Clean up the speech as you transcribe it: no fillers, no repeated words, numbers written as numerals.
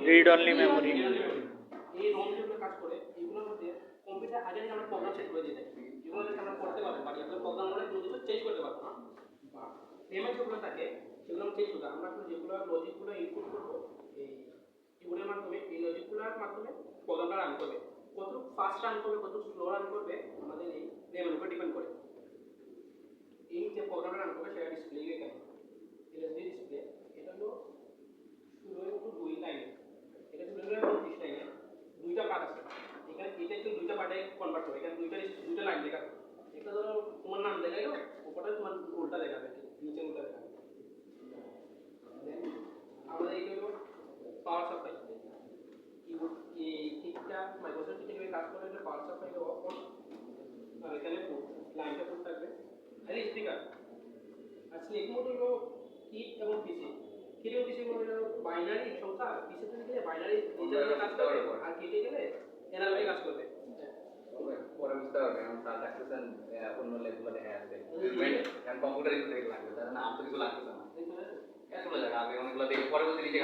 Read only memory. এই Rome যেগুলো কাজ করে এগুলোর মধ্যে কম্পিউটার আগে থেকে আমরা প্রোগ্রাম সেট করে দিয়ে থাকি, এগুলো যাতে আমরা করতে পারবো বাট এগুলো প্রোগ্রাম করে কোনো কিছু চেঞ্জ করতে পারবো না। বা রেমে যেগুলো থাকে সেগুলো আমরা চেঞ্জ করতে, আমরা এখন যেগুলো লজিকগুলো ইনপুট করবো এই কিবোর্ডের মাধ্যমে, এই লজিকগুলোর মাধ্যমে প্রোগ্রামটা রান করবে। কতটুকু ফাস্ট রান করবে কতটুকু স্লো রান করবে আমাদের এই রেমের উপর ডিপেন্ড করে। এই যে প্রোগ্রামটা রান করবে সেটা ডিসপ্লে এখানে এলএসডি ডিসপ্লে। এটা হলো শুরু হয়ে হলো 2 লাইনে, এটা শুরু হয়ে 29 লাইনে দুইটা পার্ট আছে। এখানে এটা একটু দুইটা পার্টে কনভার্ট করে, এখানে দুইটা লাইন লেখা আছে। একটা ধরো তোমার নাম দেখাইলো, উপরে তোমার উল্টা দেখাবে, নিচে উল্টা দেখাবে। আমাদের এই হলো পাওয়ার সাপ্লাই। কিবোর্ড এই কিটটা মাইক্রোসফট কিটে কাজ করে, এটা পাওয়ার সাপ্লাই অন, আর এখানে লাইনটা পুট থাকবে আর স্পিকার। আর স্লিপ মোড হলো কিট এবং পিসি। কিট এবং পিসি মোড হলো বাইনারি সংখ্যা, পিসি থেকে গেলে বাইনারি ডিজিটাল কাজ করবে, আর কিটে গেলে এনালগ কাজ করবে। পরে বুঝতে পারবে কারণ তার ডাকতেছেন অন্য লেভেলে দেখা যাচ্ছে কারণ কম্পিউটার ইউজ থেকে লাগবে তার না আর তো কিছু লাগতেছে না চলে যাবে। আমি অনেকগুলো দেখে পরবর্তী নিচে